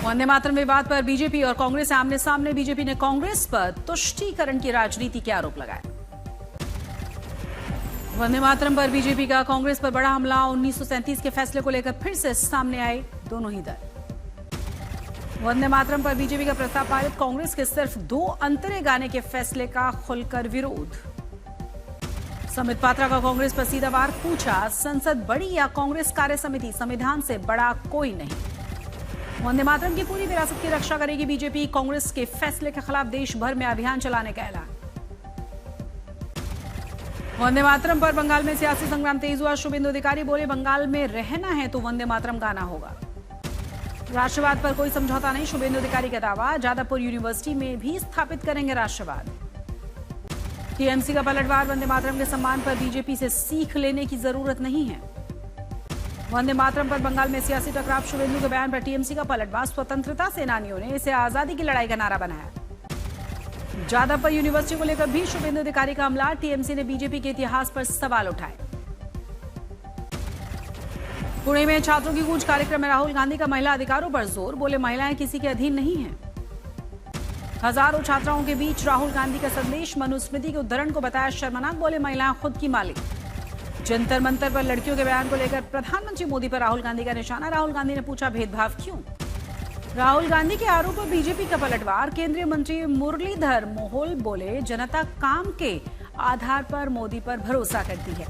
वंदे मातरम विवाद पर बीजेपी और कांग्रेस आमने सामने। बीजेपी ने कांग्रेस पर तुष्टीकरण की राजनीति के आरोप लगाए। वंदे मातरम पर बीजेपी का कांग्रेस पर बड़ा हमला। 1937 के फैसले को लेकर फिर से सामने आए दोनों ही दल। वंदे मातरम पर बीजेपी का प्रस्ताव पारित। कांग्रेस के सिर्फ 2 अंतरे गाने के फैसले का खुलकर विरोध। समित पात्रा का कांग्रेस पर सीधा वार। पूछा, संसद बड़ी या कांग्रेस कार्य समिति? संविधान से बड़ा कोई नहीं। वंदे मातरम की पूरी विरासत की रक्षा करेगी बीजेपी। कांग्रेस के फैसले के खिलाफ देश भर में अभियान चलाने का ऐलान। वंदे मातरम पर बंगाल में सियासी संग्राम तेज हुआ। शुभेंदु अधिकारी बोले, बंगाल में रहना है तो वंदे मातरम गाना होगा। राष्ट्रवाद पर कोई समझौता नहीं। शुभेंदु अधिकारी का दावा। जादवपुर यूनिवर्सिटी में भी स्थापित करेंगे राष्ट्रवाद। टीएमसी का पलटवार। वंदे मातरम के सम्मान पर बीजेपी से सीख लेने की जरूरत नहीं है। वंदे मातरम पर बंगाल में सियासी टकराव। शुभेंदु के बयान पर टीएमसी का पलटवार। स्वतंत्रता सेनानियों ने इसे आजादी की लड़ाई का नारा बनाया। जादवपुर यूनिवर्सिटी को लेकर भी शुभेंदु अधिकारी का हमला। टीएमसी ने बीजेपी के इतिहास पर सवाल उठाए। पुणे में छात्रों की गूंज कार्यक्रम में राहुल गांधी का महिला अधिकारों पर जोर। बोले, महिलाएं किसी के अधीन नहीं हैं। हजारों छात्राओं के बीच राहुल गांधी का संदेश। मनुस्मृति के उद्धरण को बताया शर्मनाक। बोले, महिलाएं खुद की मालिक। जंतर मंतर पर लड़कियों के बयान को लेकर प्रधानमंत्री मोदी पर राहुल गांधी का निशाना। राहुल गांधी ने पूछा, भेदभाव क्यों? राहुल गांधी के आरोप पर बीजेपी का पलटवार। केंद्रीय मंत्री मुरलीधर मोहोल बोले, जनता काम के आधार पर मोदी पर भरोसा करती है।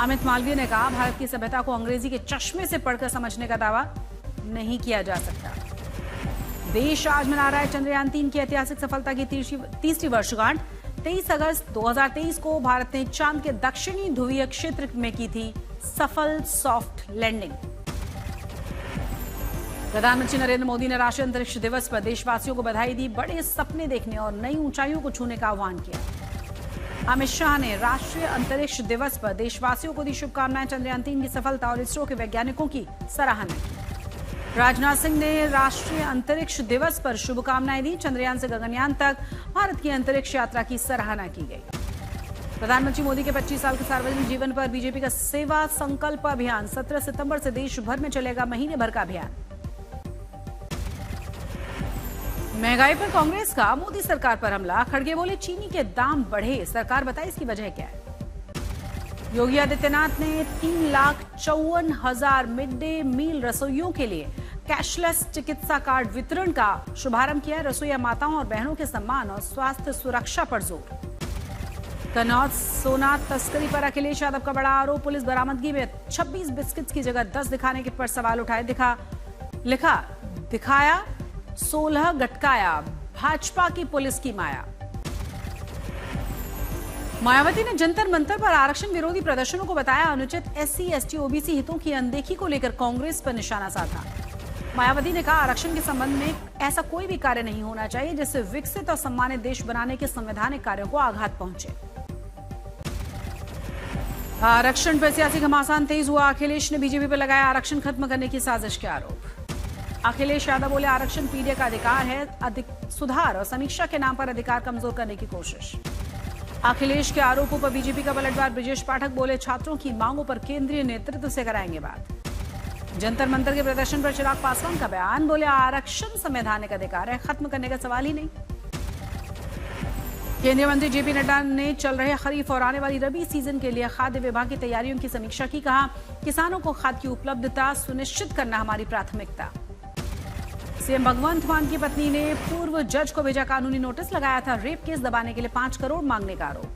अमित मालवीय ने कहा, भारत की सभ्यता को अंग्रेजी के चश्मे से पढ़कर समझने का दावा नहीं किया जा सकता। देश आज मना रहा है चंद्रयान 3 की ऐतिहासिक सफलता की तीसरी वर्षगांठ। 23 अगस्त 2023 को भारत ने चांद के दक्षिणी ध्रुवीय क्षेत्र में की थी सफल सॉफ्ट लैंडिंग। प्रधानमंत्री नरेंद्र मोदी ने राष्ट्रीय अंतरिक्ष दिवस पर देशवासियों को बधाई दी। बड़े सपने देखने और नई ऊंचाइयों को छूने का आह्वान किया। अमित शाह ने राष्ट्रीय अंतरिक्ष दिवस पर देशवासियों को दी शुभकामनाएं। चंद्रयान 3 की सफलता और इसरो के वैज्ञानिकों की सराहना की। राजनाथ सिंह ने राष्ट्रीय अंतरिक्ष दिवस पर शुभकामनाएं दी। चंद्रयान से गगनयान तक भारत की अंतरिक्ष यात्रा की सराहना की गई। प्रधानमंत्री मोदी के 25 साल के सार्वजनिक जीवन पर बीजेपी का सेवा संकल्प अभियान। 17 सितंबर से देश भर में चलेगा महीने भर का अभियान। महंगाई पर कांग्रेस का मोदी सरकार पर हमला। खड़गे बोले, चीनी के दाम बढ़े, सरकार बताए इसकी वजह क्या है। योगी आदित्यनाथ ने 3,54,000 मिड डे मील रसोइयों के लिए कैशलेस चिकित्सा कार्ड वितरण का शुभारंभ किया। रसोईया माताओं और बहनों के सम्मान और स्वास्थ्य सुरक्षा पर जोर। कन्नौज सोना तस्करी पर अखिलेश यादव का बड़ा आरोप। पुलिस बरामदगी में 26 बिस्किट्स की जगह 10 दिखाने के पर सवाल उठाए। दिखाया 16 गटकाया। भाजपा की पुलिस की माया। मायावती ने जंतर मंतर पर आरक्षण विरोधी प्रदर्शनों को बताया अनुचित। SC, ST, OBC हितों की अनदेखी को लेकर कांग्रेस पर निशाना साधा। मायावती ने कहा, आरक्षण के संबंध में ऐसा कोई भी कार्य नहीं होना चाहिए जिससे विकसित और सम्मानित देश बनाने के संवैधानिक कार्यों को आघात पहुंचे। आरक्षण पर सियासी घमासान तेज हुआ। अखिलेश ने बीजेपी पर लगाया आरक्षण खत्म करने की साजिश के आरोप। अखिलेश यादव बोले, आरक्षण पीढ़ी का अधिकार है। अधिक सुधार और समीक्षा के नाम पर अधिकार कमजोर करने की कोशिश। अखिलेश के आरोपों पर बीजेपी का पलटवार। ब्रजेश पाठक बोले, छात्रों की मांगों पर केंद्रीय नेतृत्व से कराएंगे बात। जंतर मंतर के प्रदर्शन पर चिराग पासवान का बयान। बोले, आरक्षण संवैधानिक अधिकार है, खत्म करने का सवाल ही नहीं। केंद्रीय मंत्री जेपी नड्डा ने चल रहे खरीफ और आने वाली रबी सीजन के लिए खाद्य विभाग की तैयारियों की समीक्षा की। कहा, किसानों को खाद की उपलब्धता सुनिश्चित करना हमारी प्राथमिकता। सीएम भगवंत मान की पत्नी ने पूर्व जज को भेजा कानूनी नोटिस। लगाया था रेप केस दबाने के लिए 5 करोड़ मांगने का आरोप।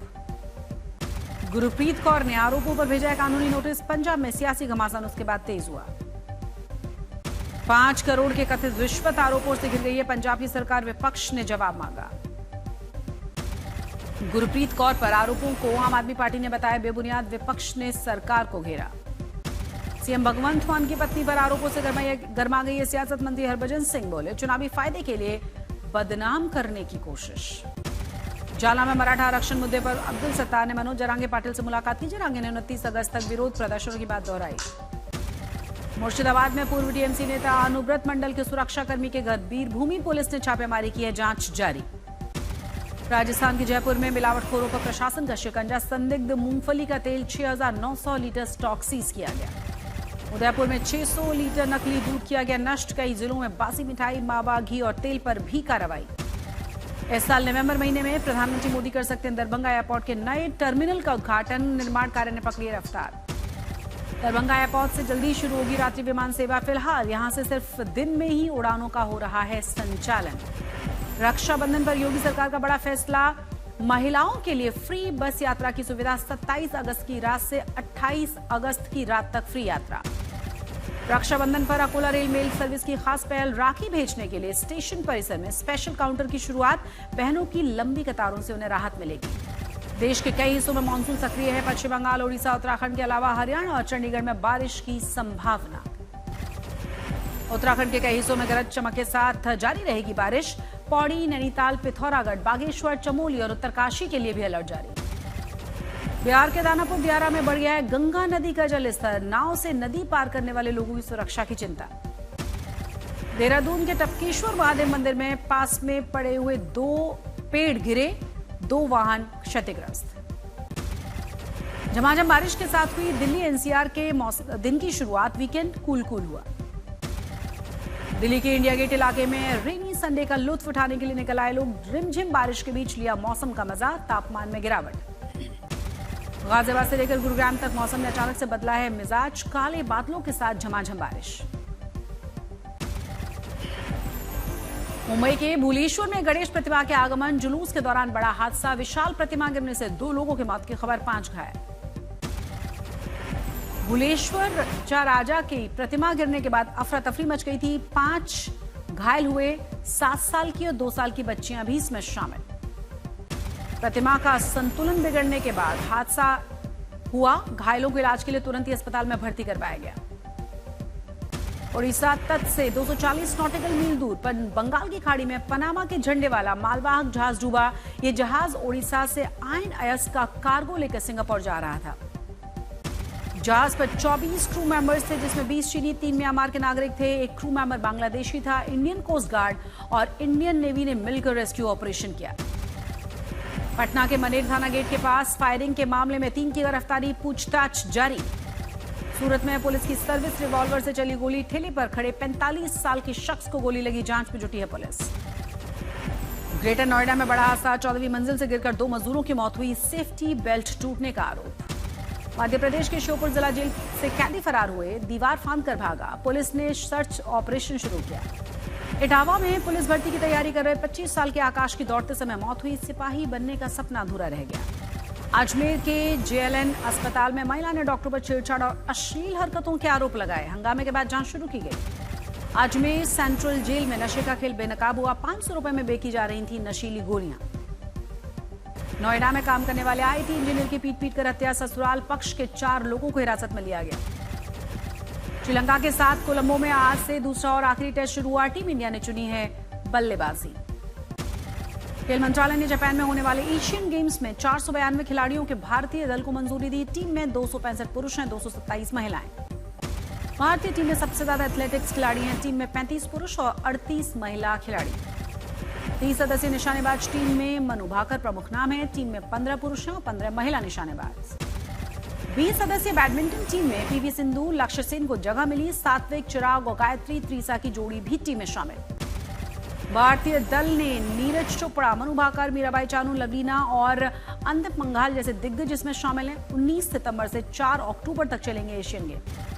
गुरप्रीत कौर ने आरोपों पर भेजा कानूनी नोटिस। पंजाब में सियासी घमासान उसके बाद तेज हुआ। 5 करोड़ के कथित रिश्वत आरोपों से घिर गई है पंजाब की सरकार। विपक्ष ने जवाब मांगा। गुरप्रीत कौर पर आरोपों को आम आदमी पार्टी ने बताया बेबुनियाद। विपक्ष ने सरकार को घेरा। सीएम भगवंत मान की पत्नी पर आरोपों से गरमा गई है सियासत। मंत्री हरभजन सिंह बोले, चुनावी फायदे के लिए बदनाम करने की कोशिश। जाला में मराठा आरक्षण मुद्दे पर अब्दुल सत्तार ने मनोज जरांगे पाटिल से मुलाकात की। जरांगे ने 29 अगस्त तक विरोध प्रदर्शनों की बात दोहराई। मुर्शिदाबाद में पूर्व टीएमसी नेता अनुव्रत मंडल के सुरक्षाकर्मी के घर बीरभूमि पुलिस ने छापेमारी की है, जांच जारी। राजस्थान के जयपुर में मिलावटखोरों पर प्रशासन का शिकंजा। संदिग्ध मूंगफली का तेल 6,900 लीटर स्टॉक सीज किया गया। उदयपुर में 600 लीटर नकली दूध किया गया नष्ट। कई जिलों में बासी मिठाई, मावा, घी और तेल पर भी कार्रवाई। इस साल नवंबर महीने में प्रधानमंत्री मोदी कर सकते हैं दरभंगा एयरपोर्ट के नए टर्मिनल का उद्घाटन। निर्माण कार्य ने पकड़ी रफ्तार। दरभंगा एयरपोर्ट से जल्दी शुरू होगी रात्रि विमान सेवा। फिलहाल यहां से सिर्फ दिन में ही उड़ानों का हो रहा है संचालन। रक्षाबंधन पर योगी सरकार का बड़ा फैसला। महिलाओं के लिए फ्री बस यात्रा की सुविधा। 27 अगस्त की रात से 28 अगस्त की रात तक फ्री यात्रा। रक्षाबंधन पर अकोला रेल मेल सर्विस की खास पहल। राखी भेजने के लिए स्टेशन परिसर में स्पेशल काउंटर की शुरुआत। बहनों की लंबी कतारों से उन्हें राहत मिलेगी। देश के कई हिस्सों में मानसून सक्रिय है। पश्चिम बंगाल, ओडिशा, उत्तराखंड के अलावा हरियाणा और चंडीगढ़ में बारिश की संभावना। उत्तराखंड के कई हिस्सों में गरज चमक के साथ जारी रहेगी बारिश। पौड़ी, नैनीताल, पिथौरागढ़, बागेश्वर, चमोली और उत्तरकाशी के लिए भी अलर्ट जारी। बिहार के दानापुर दियारा में बढ़ गया है गंगा नदी का जलस्तर। नाव से नदी पार करने वाले लोगों की सुरक्षा की चिंता। देहरादून के टपकेश्वर महादेव मंदिर में पास में पड़े हुए 2 पेड़ गिरे, 2 वाहन क्षतिग्रस्त। झमाझम बारिश के साथ हुई दिल्ली एनसीआर के दिन की शुरुआत। वीकेंड कूल हुआ। दिल्ली के इंडिया गेट इलाके में रेनी संडे का लुत्फ उठाने के लिए निकल आए लोग। रिमझिम बारिश के बीच लिया मौसम का मजा। तापमान में गिरावट। गाजियाबाद से लेकर गुरुग्राम तक मौसम में अचानक से बदला है मिजाज। काले बादलों के साथ झमाझम बारिश। मुंबई के भुवनेश्वर में गणेश प्रतिमा के आगमन। जुलूस के दौरान बड़ा हादसा। विशाल प्रतिमा गिरने से 2 लोगों की मौत की खबर, 5 घायल। भुवनेश्वर राजा की प्रतिमा गिरने के बाद अफरा तफरी मच गई थी। 5 घायल हुए। 7 साल की और 2 साल की बच्चियां भी इसमें शामिल। प्रतिमा का संतुलन बिगड़ने के बाद हादसा हुआ। घायलों को इलाज के लिए तुरंत ही अस्पताल में भर्ती करवाया गया। उड़ीसा तट से 240 नॉटिकल मील दूर पर बंगाल की खाड़ी में पनामा के झंडे वाला मालवाहक जहाज डूबा। यह जहाज ओडिशा से आयन अयस्क का कार्गो लेकर सिंगापुर जा रहा था। जहाज पर 24 क्रू मेंबर्स थे, जिसमें 20 चीनी, 3 म्यांमार के नागरिक थे। एक क्रू मेंबर बांग्लादेशी था। इंडियन कोस्ट गार्ड और इंडियन नेवी ने मिलकर रेस्क्यू ऑपरेशन किया। पटना के मनेर थाना गेट के पास फायरिंग के मामले में 3 की गिरफ्तारी, पूछताछ जारी। सूरत में पुलिस की सर्विस रिवॉल्वर से चली गोली। ठेले पर खड़े 45 साल के शख्स को गोली लगी। जांच में जुटी है पुलिस। ग्रेटर नोएडा में बड़ा हादसा। 14वीं मंजिल से गिरकर 2 मजदूरों की मौत हुई। सेफ्टी बेल्ट टूटने का आरोप। मध्य प्रदेश के श्योपुर जिला जेल से कैदी फरार हुए। दीवार फांदकर भागा। पुलिस ने सर्च ऑपरेशन शुरू किया। इटावा में पुलिस भर्ती की तैयारी कर रहे 25 साल के आकाश की दौड़ते समय मौत हुई। सिपाही बनने का सपना अधूरा रह गया। अजमेर के जेएलएन अस्पताल में महिला ने डॉक्टर पर छेड़छाड़ और अश्लील हरकतों के आरोप लगाए। हंगामे के बाद जांच शुरू की गई। अजमेर सेंट्रल जेल में नशे का खेल बेनकाब हुआ। 500 रुपए में बेची जा रही थी नशीली गोलियां। नोएडा में काम करने वाले आईटी इंजीनियर की पीट कर हत्या। ससुराल पक्ष के 4 लोगों को हिरासत में लिया गया। श्रीलंका के साथ कोलंबो में आज से दूसरा और आखिरी टेस्ट शुरू हुआ। टीम इंडिया ने चुनी है बल्लेबाजी। खेल मंत्रालय ने जापान में होने वाले एशियन गेम्स में 492 खिलाड़ियों के भारतीय दल को मंजूरी दी। टीम में 265 पुरुष हैं, 227 महिलाएं। भारतीय टीम में सबसे ज्यादा एथलेटिक्स खिलाड़ी हैं। टीम में 35 पुरुष और 38 महिला खिलाड़ी। 30 सदस्यीय निशानेबाज टीम में मनु भाकर प्रमुख नाम है। टीम में 15 पुरुष हैं और 15 महिला निशानेबाज। 20 सदस्यीय बैडमिंटन टीम में पीवी सिंधु, लक्ष्य सेन को जगह मिली। सात्विक, चिराग और गायत्री त्रिसा की जोड़ी भी टीम में शामिल। भारतीय दल ने नीरज चोपड़ा, मनु भाकर, मीराबाई चानू, लवीना और अंतिम पंघाल जैसे दिग्गज इसमें शामिल हैं। 19 सितंबर से 4 अक्टूबर तक चलेंगे एशियन गेम।